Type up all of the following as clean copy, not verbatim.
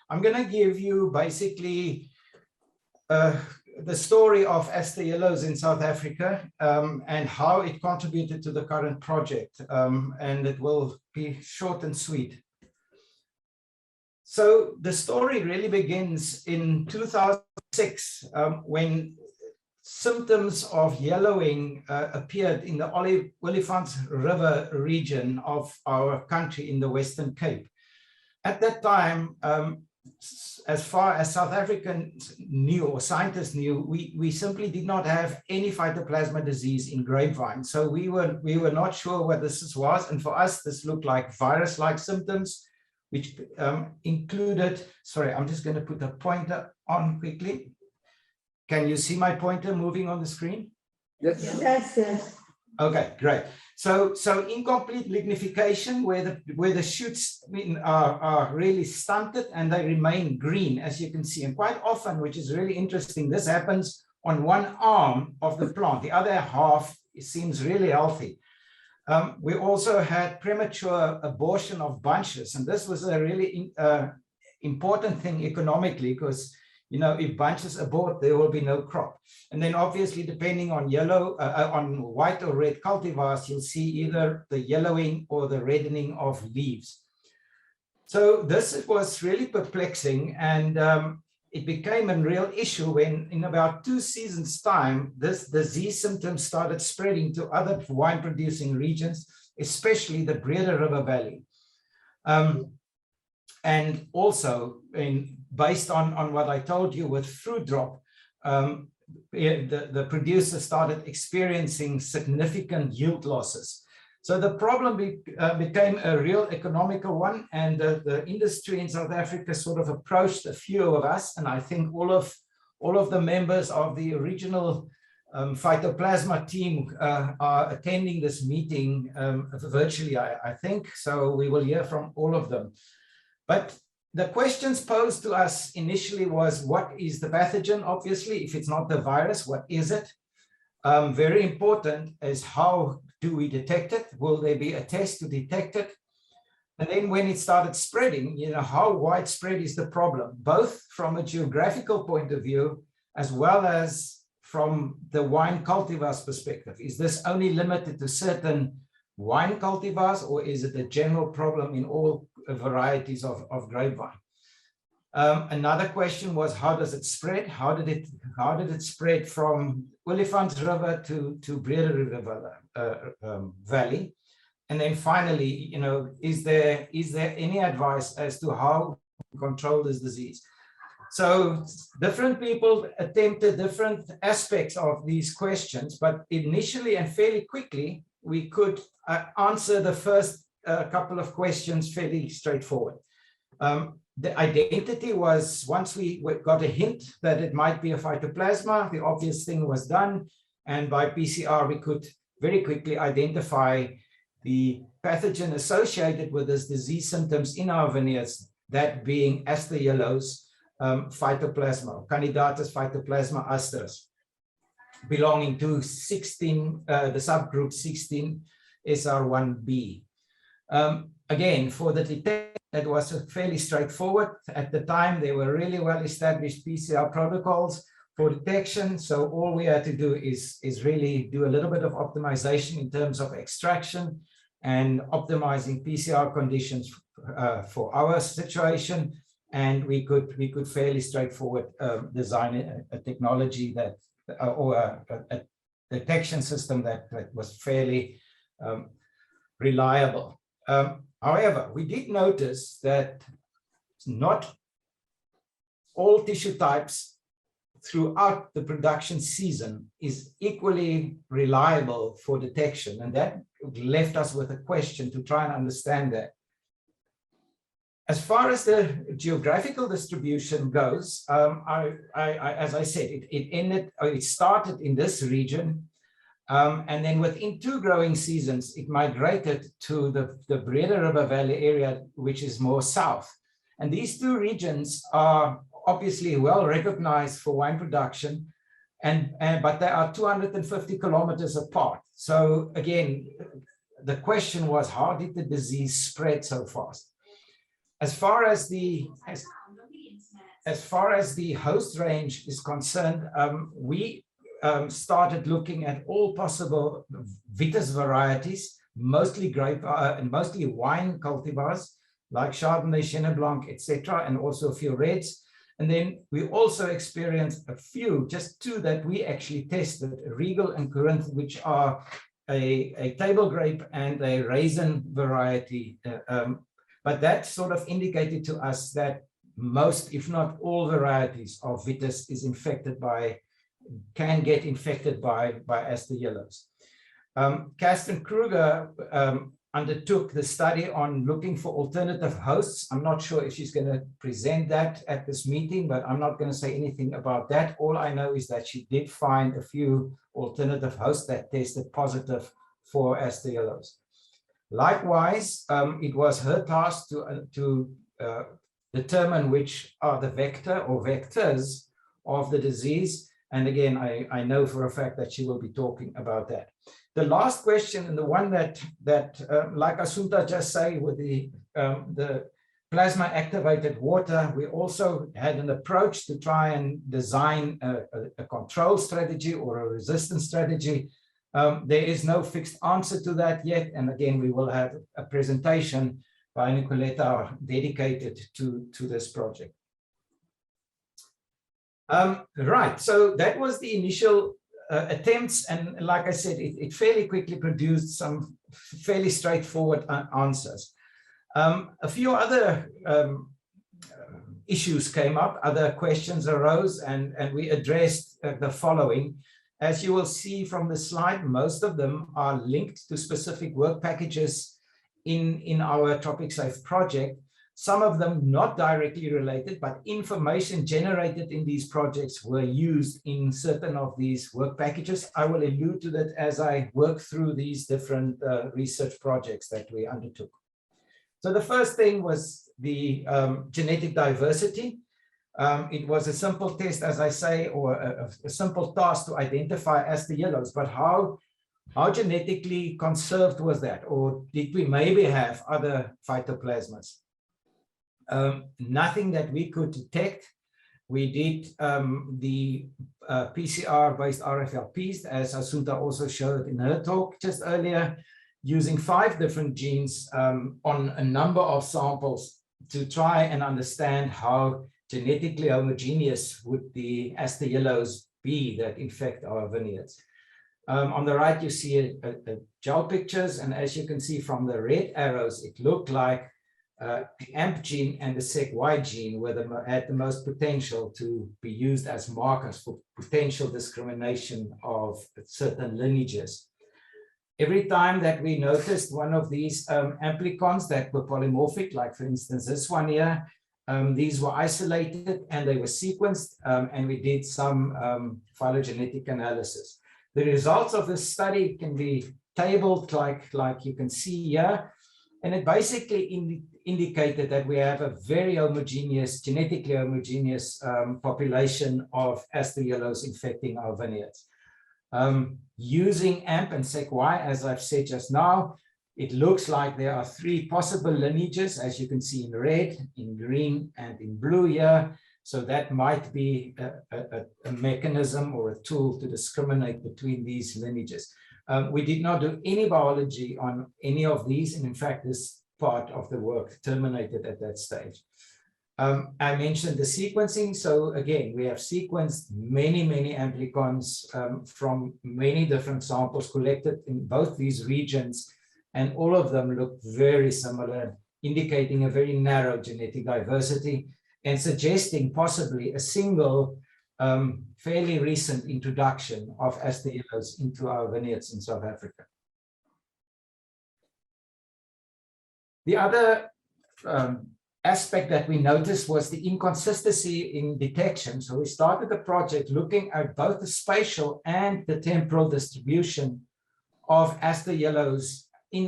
I'm going to give you basically the story of Aster Yellows in South Africa and how it contributed to the current project. And it will be short and sweet. So the story really begins in 2006 when symptoms of yellowing appeared in the Olifants River region of our country in the Western Cape. At that time, as far as South Africans knew or scientists knew, we simply did not have any phytoplasma disease in grapevine. So we were not sure what this was. And for us, this looked like virus-like symptoms, which included, sorry, I'm just going to put a pointer on quickly. Can you see my pointer moving on the screen? Yes. Yes, yes. Okay, great. So incomplete lignification, where the shoots are really stunted and they remain green, as you can see. And quite often, which is really interesting, this happens on one arm of the plant. The other half seems really healthy. We also had premature abortion of bunches, and this was a really important thing economically, because if bunches abort, there will be no crop. And then obviously, depending on on white or red cultivars, you'll see either the yellowing or the reddening of leaves. So this was really perplexing, and it became a real issue when in about 2 seasons' time, this disease symptoms started spreading to other wine-producing regions, especially the Breede River Valley. And also, based on what I told you with fruit drop, the producers started experiencing significant yield losses. So the problem became a real economical one, and the industry in South Africa sort of approached a few of us, and I think all of the members of the original phytoplasma team are attending this meeting virtually, I think. So we will hear from all of them. But the questions posed to us initially was, what is the pathogen? Obviously, if it's not the virus, what is it? Very important is, how do we detect it? Will there be a test to detect it? And then when it started spreading, how widespread is the problem, both from a geographical point of view, as well as from the wine cultivars perspective. Is this only limited to certain wine cultivars, or is it a general problem in all varieties of grapevine? Another question was, how does it spread? How did it spread from Olifants River to Breede River Valley? And then finally, is there any advice as to how to control this disease? So different people attempted different aspects of these questions, but initially and fairly quickly, we could answer the first couple of questions fairly straightforward. The identity was, once we got a hint that it might be a phytoplasma, the obvious thing was done. And by PCR, we could very quickly identify the pathogen associated with this disease symptoms in our vineyards, that being Aster Yellows phytoplasma, Candidatus phytoplasma asters, belonging to 16, the subgroup 16 SR1B. Again, for the detection, it was fairly straightforward. At the time, there were really well-established PCR protocols for detection. So all we had to do is really do a little bit of optimization in terms of extraction and optimizing PCR conditions for our situation. And we could fairly straightforward design a technology that, or a detection system that was fairly reliable. However, we did notice that not all tissue types throughout the production season is equally reliable for detection. And that left us with a question to try and understand that. As far as the geographical distribution goes, as I said, it started in this region. And then within 2 growing seasons, it migrated to the Breede River Valley area, which is more south. And these 2 regions are obviously well recognized for wine production, but they are 250 kilometers apart. So again, the question was, how did the disease spread so fast? As far as the host range is concerned, we started looking at all possible Vitis varieties, mostly grape and mostly wine cultivars like Chardonnay, Chenin Blanc, etc., and also a few reds. And then we also experienced a few, just two that we actually tested, Regal and Corinth, which are a table grape and a raisin variety. But that sort of indicated to us that most, if not all, varieties of Vitis is infected by, can get infected by aster yellows. Kasten Kruger undertook the study on looking for alternative hosts. I'm not sure if she's going to present that at this meeting, but I'm not going to say anything about that. All I know is that she did find a few alternative hosts that tested positive for aster yellows. Likewise, it was her task to determine which are the vector or vectors of the disease. And again, I know for a fact that she will be talking about that. The last question, and the one that like Assunta just said, with the plasma activated water, we also had an approach to try and design a control strategy or a resistance strategy. There is no fixed answer to that yet. And again, we will have a presentation by Nicoletta dedicated to this project. Right, so that was the initial attempts, and like I said, it fairly quickly produced some fairly straightforward answers. A few other issues came up, other questions arose, and we addressed the following. As you will see from the slide, most of them are linked to specific work packages in our Tropicsafe project. Some of them not directly related, but information generated in these projects were used in certain of these work packages. I will allude to that as I work through these different research projects that we undertook. So the first thing was the genetic diversity. It was a simple test, as I say, or a simple task to identify aster yellows, but how genetically conserved was that? Or did we maybe have other phytoplasmas? Nothing that we could detect. We did the PCR-based RFLPs, as Assunta also showed in her talk just earlier, using 5 different genes on a number of samples to try and understand how genetically homogeneous would the aster yellows be that infect our vineyards. On the right, you see a gel pictures, and as you can see from the red arrows, it looked like the AMP gene and the SEC-Y gene had the most potential to be used as markers for potential discrimination of certain lineages. Every time that we noticed one of these amplicons that were polymorphic, like for instance this one here, these were isolated and they were sequenced, and we did some phylogenetic analysis. The results of this study can be tabled like you can see here, and it basically indicated that we have a very homogeneous, genetically homogeneous population of aster yellows infecting our vineyards. Using AMP and SEC-Y, as I've said just now, it looks like there are 3 possible lineages, as you can see in red, in green, and in blue here. So that might be a mechanism or a tool to discriminate between these lineages. We did not do any biology on any of these, and in fact, this part of the work terminated at that stage. I mentioned the sequencing. So again, we have sequenced many amplicons from many different samples collected in both these regions, and all of them look very similar, indicating a very narrow genetic diversity and suggesting possibly a single fairly recent introduction of aster yellows into our vineyards in South Africa. The other aspect that we noticed was the inconsistency in detection. So we started the project looking at both the spatial and the temporal distribution of aster yellows in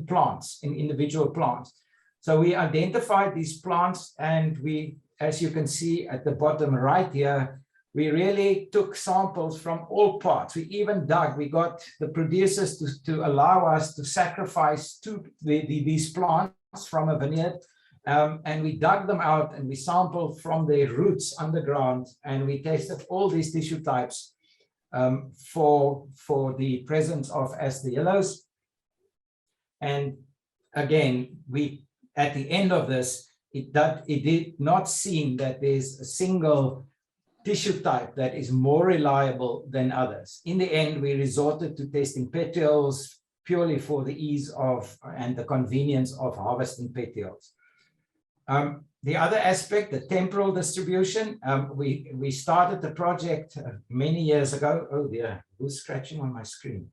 plants, in individual plants. So we identified these plants, and we, as you can see at the bottom right here, we really took samples from all parts. We even dug, we got the producers to allow us to sacrifice these plants from a vineyard, and we dug them out and we sampled from their roots underground, and we tested all these tissue types for the presence of aster yellows. And again, at the end of this, it did not seem that there's a single tissue type that is more reliable than others. In the end, we resorted to testing petioles purely for the ease of and the convenience of harvesting petioles. The other aspect, the temporal distribution, we started the project many years ago. Oh dear, who's scratching on my screen?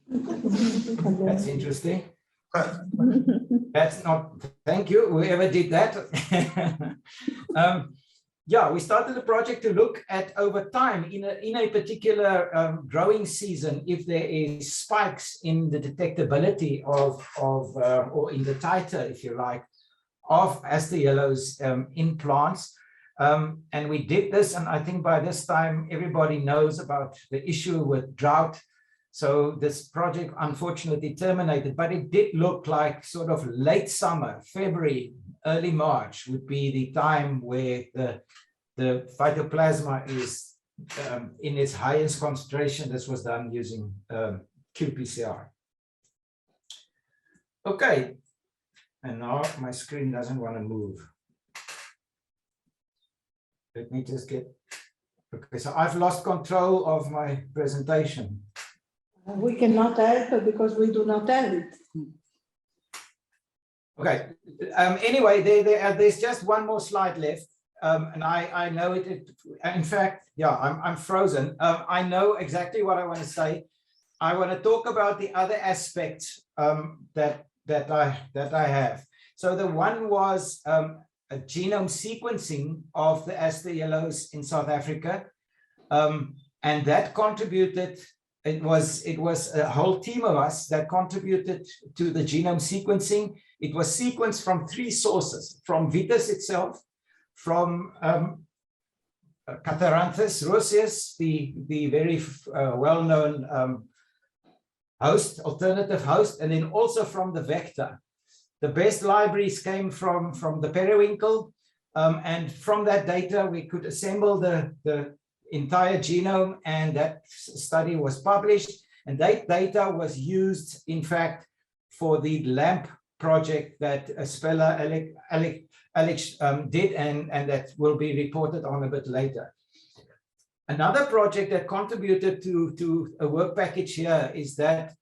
That's interesting. That's not, thank you, whoever did that. Yeah, we started the project to look at over time in a particular growing season if there is spikes in the detectability or in the titer, if you like, of aster yellows in plants. And we did this, and I think by this time everybody knows about the issue with drought. So this project unfortunately terminated, but it did look like sort of late summer, February, early March would be the time where the phytoplasma is in its highest concentration. This was done using qPCR. Okay, and now my screen doesn't want to move. Let me just get, okay, so I've lost control of my presentation. We cannot help because we do not have it. Okay. Anyway, there's just one more slide left, and I know it. In fact, yeah, I'm frozen. I know exactly what I want to say. I want to talk about the other aspects that I have. So the one was a genome sequencing of the aster yellows in South Africa, and that contributed. It was a whole team of us that contributed to the genome sequencing. It was sequenced from 3 sources, from Vitis itself, from Catharanthus roseus, the very well-known host, alternative host, and then also from the vector. The best libraries came from the periwinkle, and from that data we could assemble the entire genome, and that study was published, and that data was used in fact for the LAMP project that Spela Alex did, and that will be reported on a bit later. Another project that contributed to a work package here is that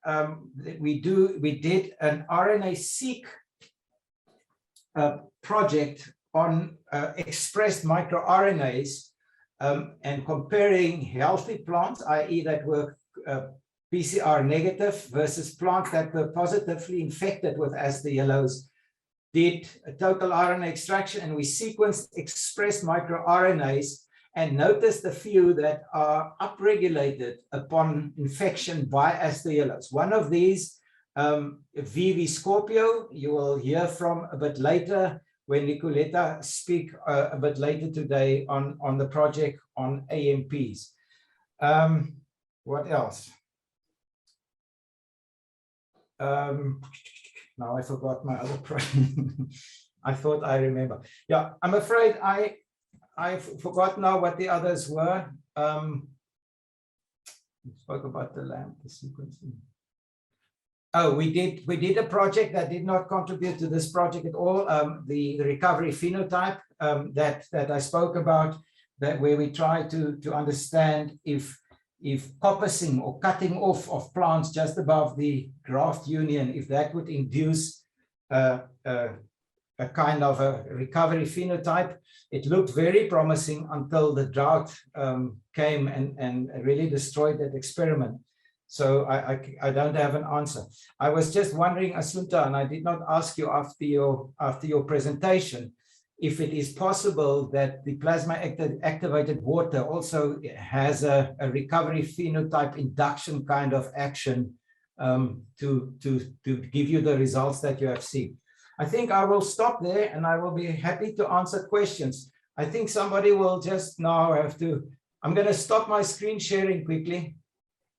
we did an RNA-seq project on expressed microRNAs, and comparing healthy plants, i.e. that were PCR negative, versus plants that were positively infected with aster yellows, did a total RNA extraction, and we sequenced expressed microRNAs and noticed a few that are upregulated upon infection by aster yellows. One of these, VV Scorpio, you will hear from a bit later when Nicoletta speak a bit later today on the project on AMPs. What else? Now I forgot my other project. I thought I remember. Yeah, I'm afraid I forgot now what the others were. We spoke about the LAMP, the sequencing. Oh, we did a project that did not contribute to this project at all. The recovery phenotype that I spoke about, that where we try to understand if coppicing or cutting off of plants just above the graft union, if that would induce a kind of a recovery phenotype. It looked very promising until the drought came and really destroyed that experiment. So I don't have an answer. I was just wondering, Assunta, and I did not ask you after your presentation, if it is possible that the plasma activated water also has a recovery phenotype induction kind of action to give you the results that you have seen. I think I will stop there, and I will be happy to answer questions. I think somebody will just now have to. I'm going to stop my screen sharing quickly.